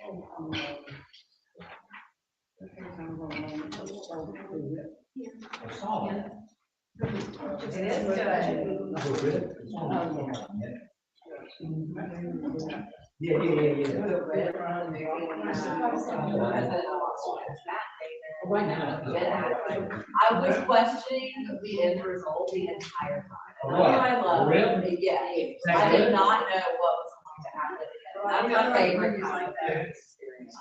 I saw that. It is good. I was questioning the end result the entire time. I love it. Yeah, I did not know what was going to happen. That's my favorite kind of experience.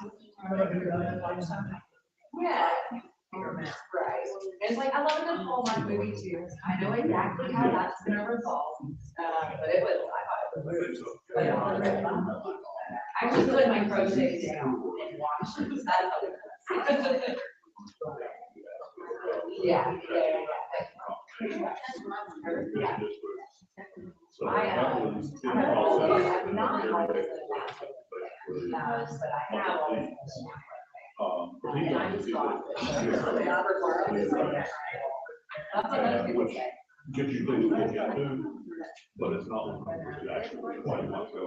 Yeah. Right. It's like, I love a good Hallmark movie too. I know exactly how that's gonna resolve. But it was, I thought it was phenomenal. I actually put my crochet down and watched it. Yeah. I'm not always but I have always. And I just thought. That's what most people say. Gives you things to look at too, but it's not actually why you want to go.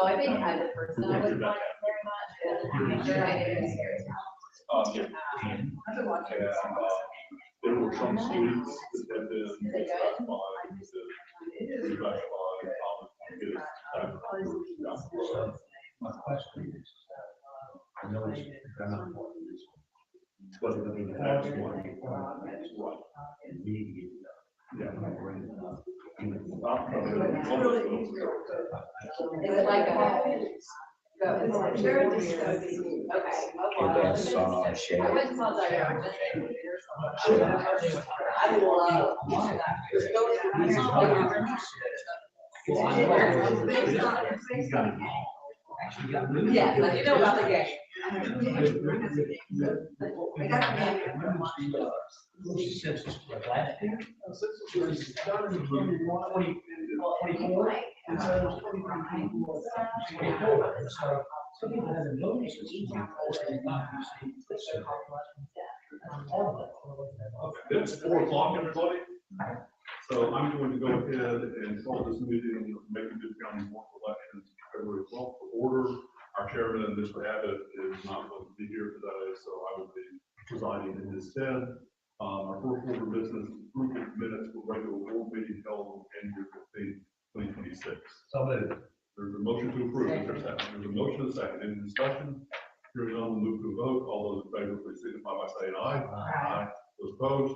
Oh, I think as a person, I wouldn't like it very much, and I'm sure I did it scary. There were some sweets that have been. My question is, I know it's not But the next one. Yeah. It's like a. Okay. I went and saw Diane. I love yes, I do know about the game. It's 4 o'clock, everybody. So I'm going to go ahead and call this meeting of Macon-Bibb County Board of Elections February 12th to order. Our chairman, Mr. Abbott, is not going to be here today, so I will be presiding in his stead. Our first order of business is approval of minutes for regular board meeting held on January 15th, 2026. So moved. There's a motion to approve. There's a motion and a second. Any discussion? Hearing none, we'll move to a vote. All those in favor, please signify by saying aye. Aye. Those opposed?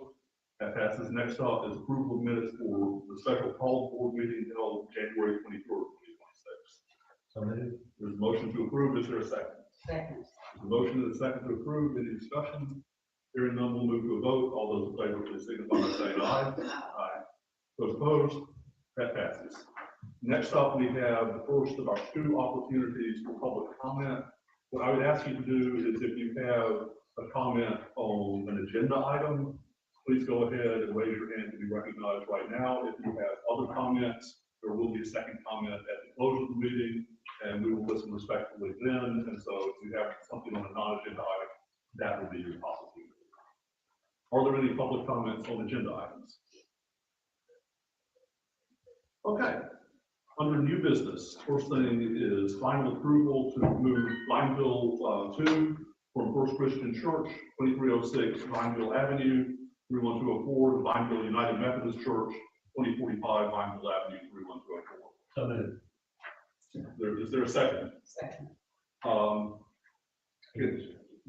That passes. Next up is approval of minutes for the special call board meeting held January 23rd, 2026. So moved. There's a motion to approve. Is there a second? Second. There's a motion and a second to approve. Any discussion? Hearing none, we'll move to a vote. All those in favor, please signify by saying aye. Aye. Those opposed? That passes. Next up, we have the first of our 2 opportunities for public comment. What I would ask you to do is if you have a comment on an agenda item, please go ahead and raise your hand to be recognized right now. If you have other comments, there will be a second comment at the close of the meeting, and we will listen respectfully then. And so if you have something on a non-agenda item, that will be your opportunity. Are there any public comments on agenda items? Okay. Under new business, first thing is final approval to move Vineville 2 from First Christian Church, 2306 Vineville Avenue, 31204, to Vineville United Methodist Church, 2045 Vineville Avenue, 31204. So moved. Is there a second? Second.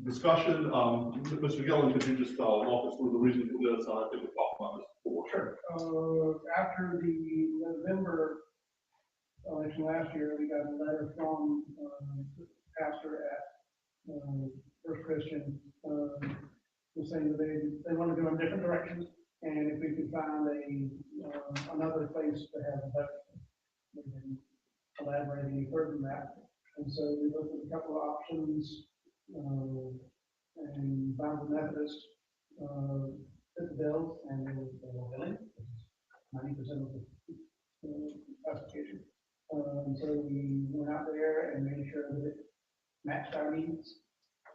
Discussion. Mr. Gillen, could you just walk us through the reason for this? I think we talked about this before. Sure. After the November election last year, we got a letter from the pastor at First Christian saying that they want to go in different directions, and if we could find another place to have a vote, we can elaborate any further than that. And so we looked at a couple of options, and Bible Methodist fit the bill, and they were willing, 90% of the application. And so we went out there and made sure that it matched our needs,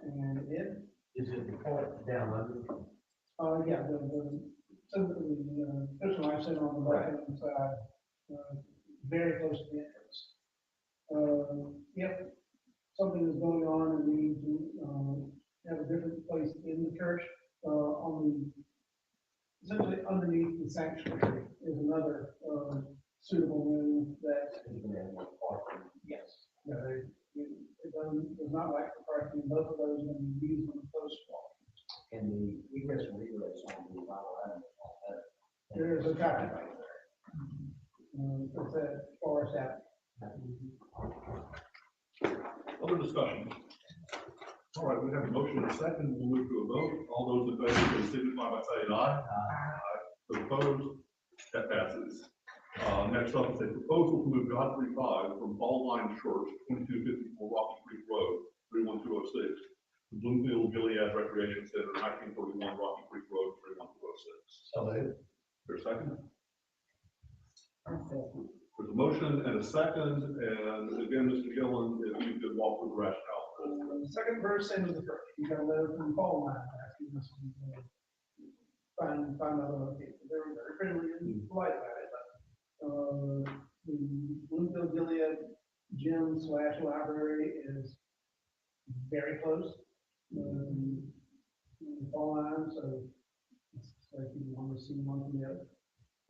and it did. Is it the part down under? Yeah, the Christian Life Center on the left-hand side, very close to the entrance. Yep, something is going on and we need to, have a different place in the church, essentially underneath the sanctuary is another, suitable room that, yes, does not lack for parking, both of those are going to be used on the post wall. And the egress and regress on the Mile There is a traffic light there. It's at Forest Avenue. Other discussion? All right, we have a motion and a second. We'll move to a vote. All those in favor, please signify by saying aye. Aye. Those opposed? That passes. Next up is a proposal to move Godfrey 5 from Ball Line Church, 2254 Rocky Creek Road, 31206, to Bloomfield Gilead Recreation Center, 1941 Rocky Creek Road, 31206. So moved. There's a second? There's a motion and a second, and again, Mr. Gillen, if you could walk through the rationale. The second verse into the first, you got a letter from Paul Line asking us to find other locations. They were very friendly and polite about it, but the Bloomfield Gilead gym / library is very close. Paul Line, so it's like you want to see one from the other.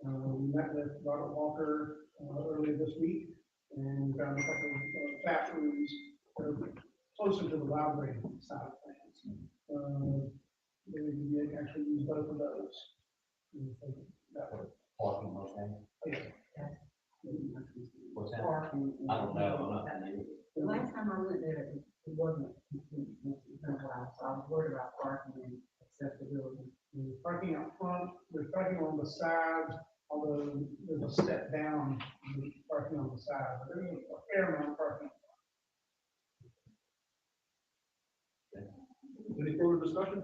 We met with Robert Walker earlier this week and found a couple of bathrooms that are closer to the library side of things. They actually use both of those. That way. Parking, okay. Yeah. What's that? I don't know, I'm not that new. The last time I went there, it wasn't, so I was worried about parking and accessibility. There's parking out front, there's parking on the side, although there's a step down, parking on the side, but there's a fair amount of parking. Any further discussion?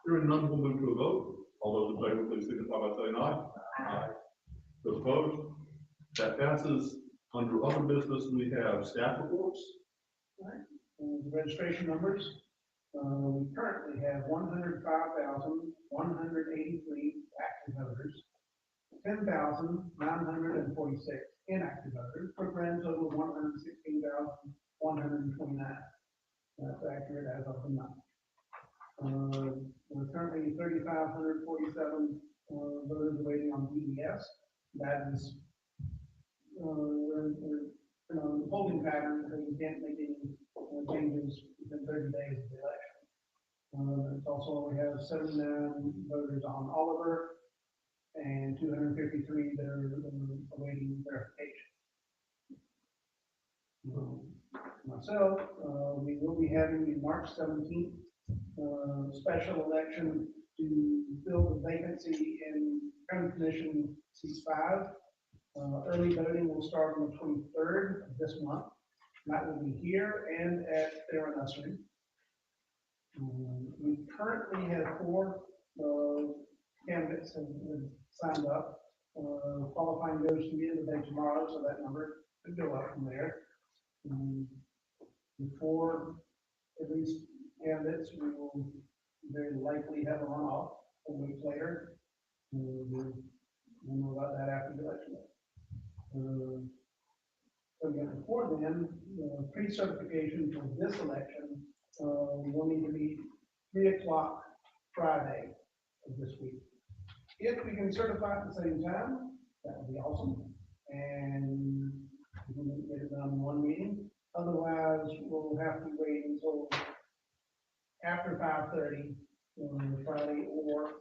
Hearing none, we'll move to a vote. All those in favor, please signify by saying aye. Aye. Those opposed? That passes. Under other business, we have staff reports. The registration numbers, we currently have 105,183 active voters, 10,946 inactive voters, for a grand total of 116,129. That's accurate as of the month. We're currently 3,547 voters waiting on DES. That is, we're in a holding pattern because we can't make any changes within 30 days of the election. It's also, we have 79 voters on Oliver and 253 that are awaiting verification. Myself, we will be having the March 17th special election to fill the vacancy in County Commission seat 5. Early voting will start on the 23rd of this month. That will be here and at Theron Nursery. We currently have 4 candidates have signed up. Qualifying goes to the end of the day tomorrow, so that number could go up from there. Before at least candidates, we will very likely have a runoff a week later. We'll know about that after the election. Again, before then, pre-certification for this election will need to be 3 o'clock Friday of this week. If we can certify at the same time, that would be awesome. And we can get it done in one meeting. Otherwise, we'll have to wait until after 5:30 on Friday or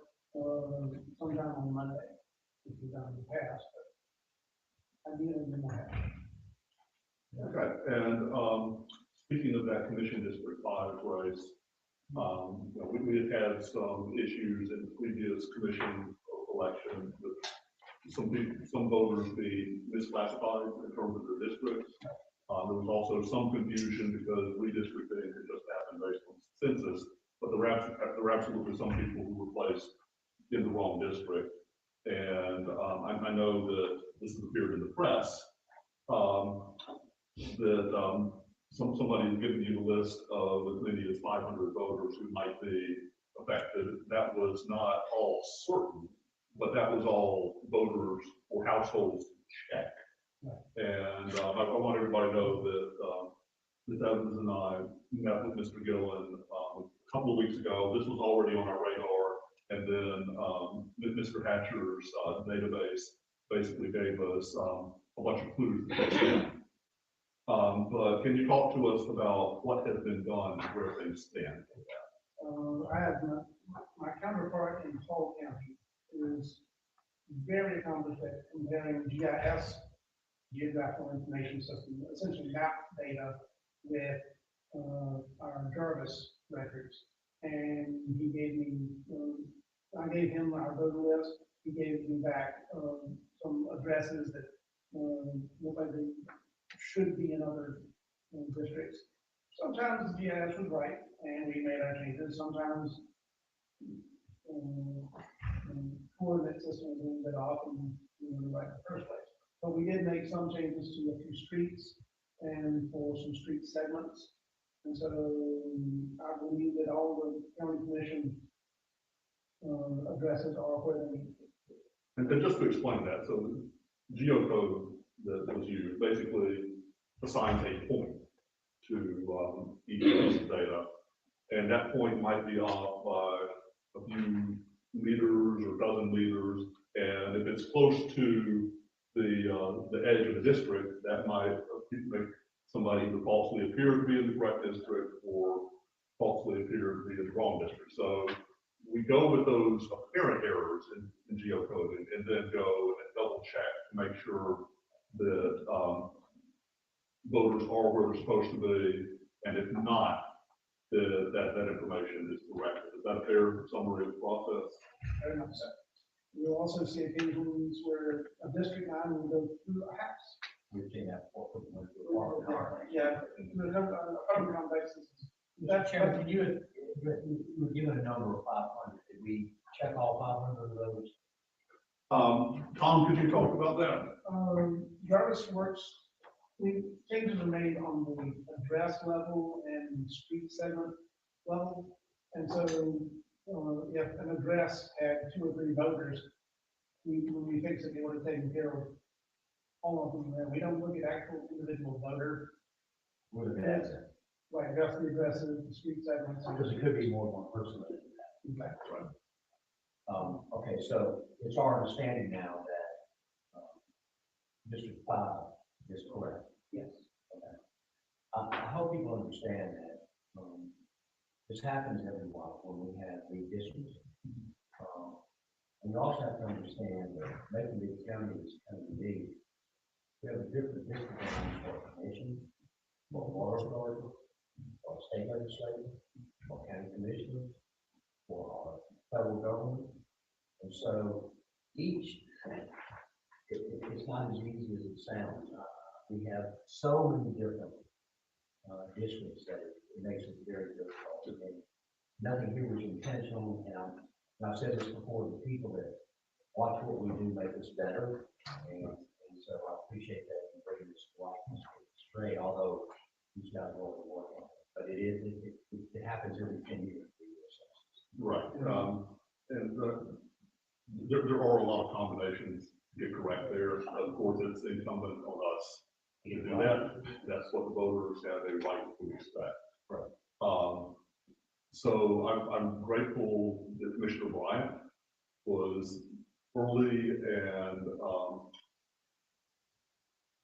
sometime on Monday, if we've done in the past. But ideally, we won't have. Okay, and speaking of that Commission District 5 race, we have had some issues in the previous commission election with some voters being misclassified in terms of their districts. There was also some confusion because redistricting had just happened based on census, but there were absolutely some people who were placed in the wrong district. And I know that this has appeared in the press, that somebody has given you a list of as many as 500 voters who might be affected. That was not all certain, but that was all voters or households to check. And I want everybody to know that Ms. Evans and I met with Mr. Gillen, a couple of weeks ago. This was already on our radar. And then, Mr. Hatcher's, database basically gave us, a bunch of clues. But can you talk to us about what has been done, and where things stand? I have my counterpart in Hull County is very accomplished at comparing GIS, geographical information system, essentially map data with our Jarvis records. And he gave me, I gave him our voter list. He gave me back some addresses that look like they should be in other districts. Sometimes the GIS was right, and we made our changes. Sometimes coordinate system was a little bit off, and we were right in the first place. But we did make some changes to a few streets and for some street segments. And so I believe that all the county commission addresses are where they need to be. And just to explain that, so geocode that was used basically assigns a point to each piece of data. And that point might be off by a few meters or dozen meters. And if it's close to the edge of the district, that might make somebody either falsely appear to be in the correct district or falsely appear to be in the wrong district. So we go with those apparent errors in geocoding and then go and double check to make sure that voters are where they're supposed to be, and if not, that information is correct. Is that a fair summary of the process? Very much so. You'll also see occasions where a district line will go through a house. We've seen that before. Yeah, the apartment complexes. Mr. Chairman, you were given a number of 500. Did we check all 500 of those? Tom, could you talk about that? Jarvis works, changes are made on the address level and street segment level. And so, if an address had 2 or 3 voters, when we fix it, they would have taken care of all of them. And we don't look at actual individual voter. Would have been that. Like just the addresses, the street segments. Because it could be more than one person. Exactly. Right. Okay, so it's our understanding now that District 5 is correct. Yes. Okay. I hope people understand that this happens every while when we have redistricting. And you also have to understand that Macon-Bibb County is kind of unique. We have a different district lines for commission, for water authority, for state legislature, for county commissioners, for our federal government. And so each, it's not as easy as it sounds. We have so many different districts that it makes it very difficult. And nothing here was intentional, and I've said this before, the people that watch what we do make us better. And so I appreciate that you bring this to life straight, although these guys are working on it. But it happens every 10 years. Right. And there are a lot of combinations to get correct there. Of course, it's incumbent on us to do that. That's what the voters have a right to expect. Right. So I'm grateful that Commissioner Bryant was early and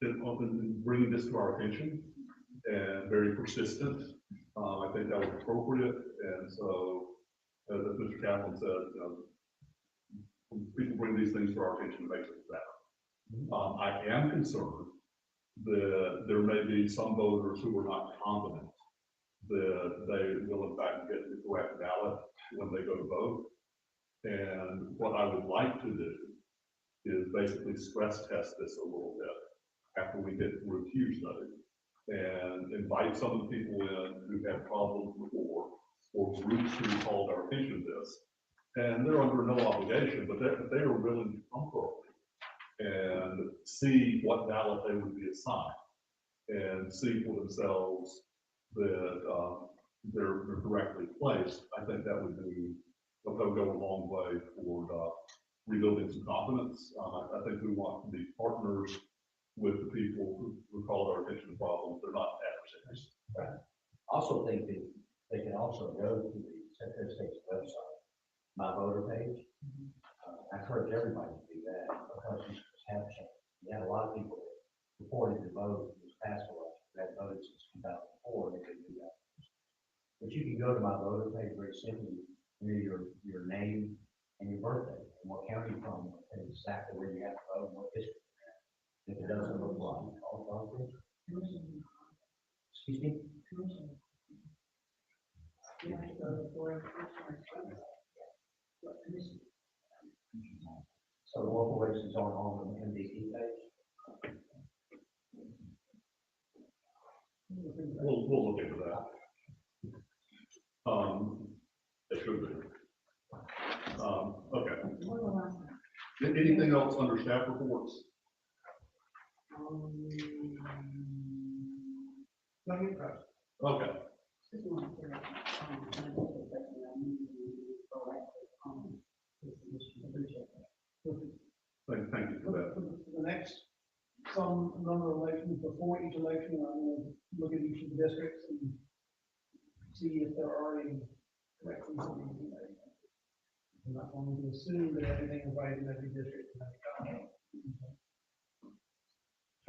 in bringing this to our attention and very persistent. I think that was appropriate. And so, as Mr. Kaplan said, when people bring these things to our attention, it makes it better. I am concerned that there may be some voters who are not confident that they will in fact get the correct ballot when they go to vote. And what I would like to do is basically stress test this a little bit after we get through Tuesday and invite some of the people in who had problems before or groups who called our attention to this. And they're under no obligation, but they are willing to come forward and see what ballot they would be assigned and see for themselves that they're correctly placed. I think that would go a long way toward rebuilding some confidence. I think we want to be partners with the people who called our attention to problems. They're not adversaries. also think that they can also go to the Secretary of State's website, My Voter page. I encourage everybody to do that because these have changed. We had a lot of people that reported to vote this past election that voted since 2004, they couldn't do that. But you can go to My Voter page very simply, enter your name and your birthday and what county you're from, and exactly where you have to vote and what district you're in. If it doesn't look right, excuse me? You have to go to the board of commissioners. So the local races aren't on the MDT page? We'll look into that. It should be. Okay. Anything else under staff reports? Okay. Thank you for that. For the next, some number of elections, before each election, I'm going to look at each of the districts and see if there are any corrections that need to be made. I'm not going to assume that everything is right in every district.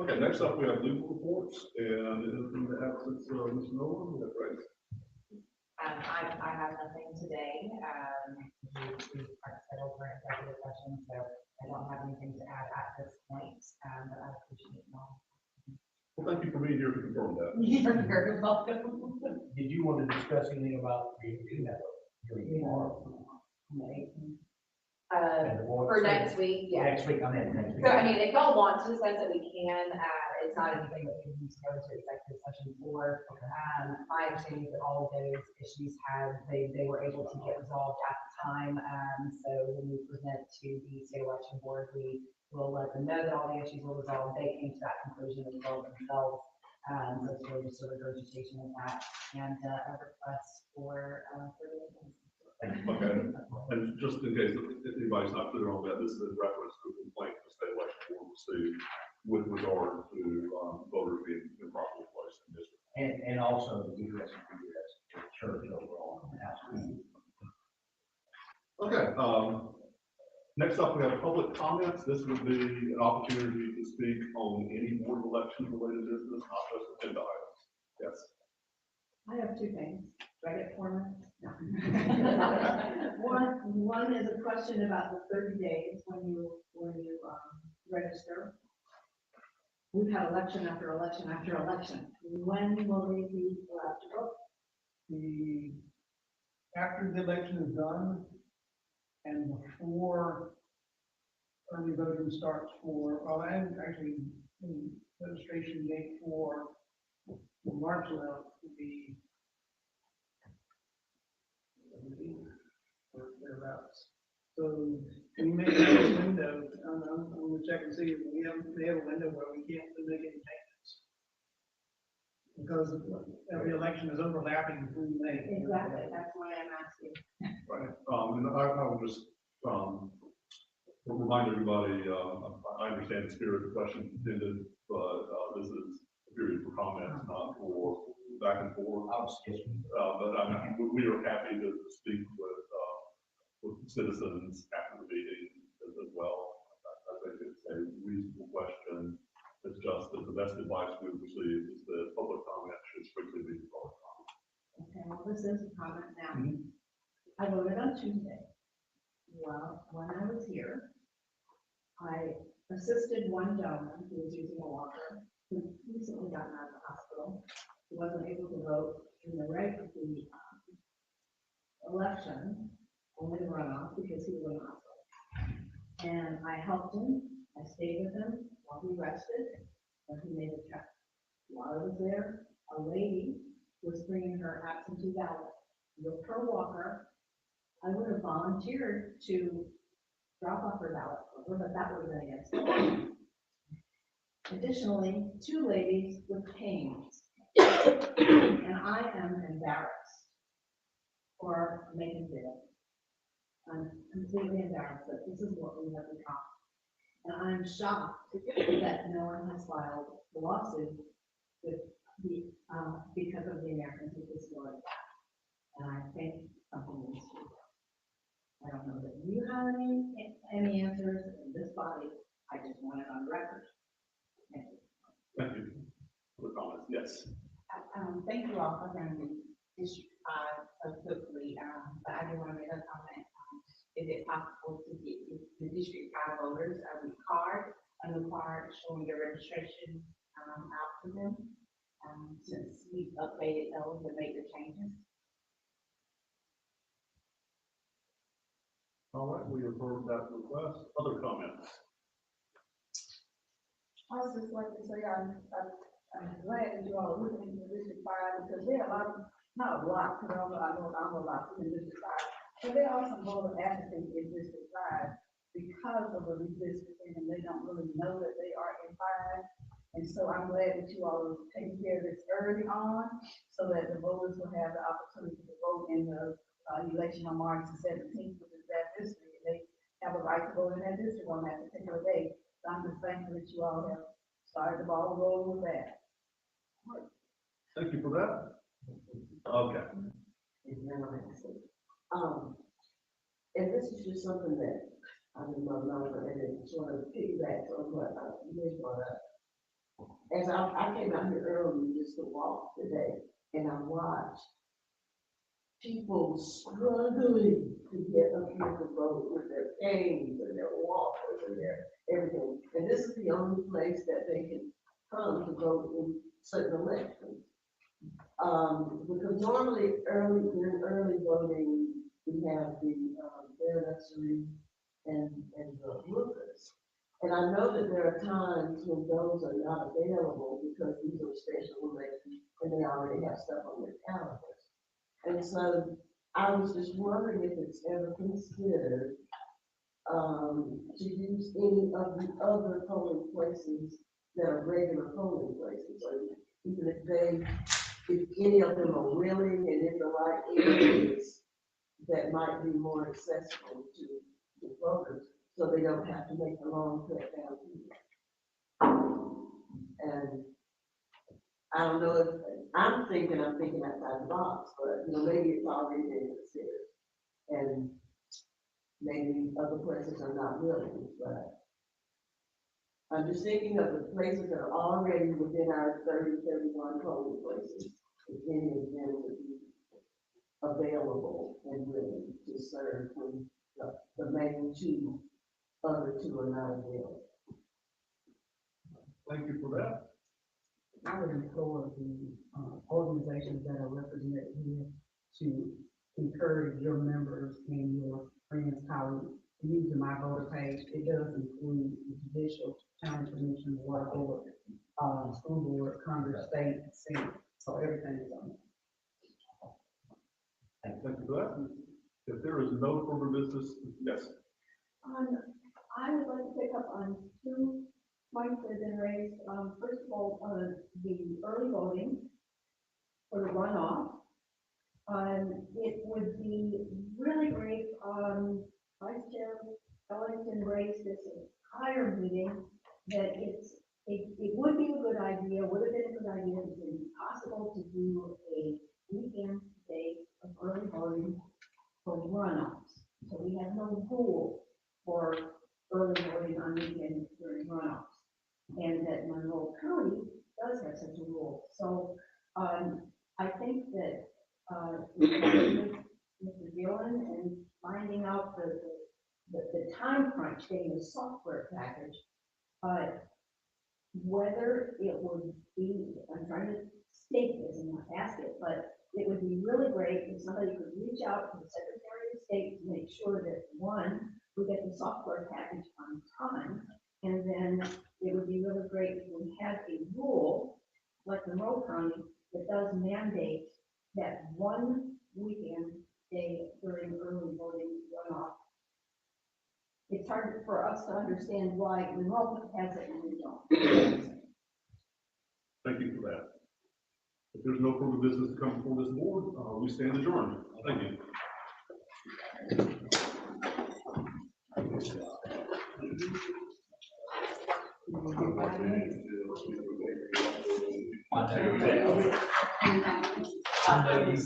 Okay, next up, we have legal reports, and in the absence of Ms. Nolan, we have Grace. I have nothing today. We are scheduled for an executive session, so I don't have anything to add at this point, but I appreciate it all. Well, thank you for being here to confirm that. You're very welcome. Did you want to discuss anything about the email? For next week, yeah. Next week, I'm in next week. So, I mean, if y'all want to discuss it, we can, it's not anything that we need to go into executive session for. My understanding is that all of those issues they were able to get resolved at the time. So when we present to the state election board, we will let them know that all the issues were resolved. They came to that conclusion as well themselves. So it's really just a regurgitation of that and a request for further. Okay, and just in case if anybody's not clear on that, this is in reference to a complaint the state election board received with regard to voters being improperly placed in district. And also the egress and egress to the church overall. Okay, next up we have public comments. This would be an opportunity to speak on any board of elections related business, not just agenda items. Yes. I have two things. Do I get 4 minutes? No. One is a question about the 30 days when you register. We've had election after election after election. When will they be allowed to vote? After the election is done and before early voting starts and actually the registration date for March 11th will be or thereabouts. So we may have a window, I'm going to check and see if we have a window where we can't make any changes. Because every election is overlapping through May. Exactly, that's why I'm asking. Right. And I would just remind everybody, I understand the spirit of the question intended, but this is a period for comments, not for back and forth. But we are happy to speak with citizens after the meeting as well. I think it's a reasonable question. It's just that the best advice we've received is that public comment should strictly be public comment. Okay, well, this is a comment now. I voted on Tuesday. Well, when I was here, I assisted one gentleman who was using a walker, who recently gotten out of the hospital. He wasn't able to vote in the election, only the runoff, because he was in the hospital. And I helped him. I stayed with him while he rested, and he made a check. While I was there, a lady was bringing her absentee ballot with her walker. I would have volunteered to drop off her ballot for her, but that would have been against the law. Additionally, 2 ladies with canes, and I am embarrassed for Macon-Bibb. I'm completely embarrassed that this is what we have become. And I'm shocked that no one has filed a lawsuit with because of the Americans with Disabilities Act. And I think something needs to be done. I don't know that you have any answers in this body. I just want it on record. Thank you. Thank you for the comments. Yes. Thank you all for running the District 5 so quickly, but I do want to make a comment. Is it possible to get the District 5 voters a new card showing their registration out to them, since we updated those and made the changes? All right, we have heard that request. Other comments? I was just like to say, I'm glad that you all are looking into District 5, because there are a lot of, not a lot, because I know I'm a lot in District 5, but there are some voter advocates in District 5 because of the redistricting, and they don't really know that they are in 5. And so I'm glad that you all are taking care of this early on, so that the voters will have the opportunity to vote in the election on March the 17th, which is that district, and they have a right to vote in that district on that particular day. So I'm just thankful that you all have started the ball rolling with that. Thank you for that. Okay. And this is just something that I did not know, and it sort of piggybacks on what you brought up. As I came out here early just to walk today, and I watched people struggling to get up here to vote with their canes and their walkers and their everything. And this is the only place that they can come to vote in certain elections. Because normally during early voting, we have the nursery and the workers. And I know that there are times when those are not available because these are special elections and they already have stuff on their calendars. And so I was just wondering if it's ever considered to use any of the other polling places that are regular polling places. So even if any of them are willing and in the right areas that might be more accessible to voters, so they don't have to make a long trip down here. And I don't know if I'm thinking outside the box, but maybe it's already been considered, and maybe other places are not willing. But I'm just thinking of the places that are already within our 31 polling places, if any of them would be available and willing to serve when the main other two are not available. Thank you for that. I would implore the organizations that are represented here to encourage your members and your friends, colleagues, using my voter page. It does include the judicial, county commission, water board, school board, Congress, state, Senate, so everything is on there. Thank you for that. If there is no further business, yes. I would like to pick up on two points that have been raised. First of all, the early voting for the runoff. It would be really great, Vice Chair Ellington raised this entire meeting, that it would be a good idea, would have been a good idea, if it was possible to do a weekend day of early voting for runoffs. So we have no rule for early voting on weekends during runoffs. And that Monroe County does have such a rule. So I think that Mr. Gillen and finding out the time crunch, getting the software package, whether it would be, I'm trying to state this and not ask it, but it would be really great if somebody could reach out to the Secretary of State to make sure that, one, we get the software package on time, and then it would be really great if we had a rule, like Monroe County, that does mandate that one weekend day during early voting runoff. It's hard for us to understand why Monroe has it and we don't. Thank you for that. If there's no further business to come before this board, we stand adjourned. Thank you. I know you.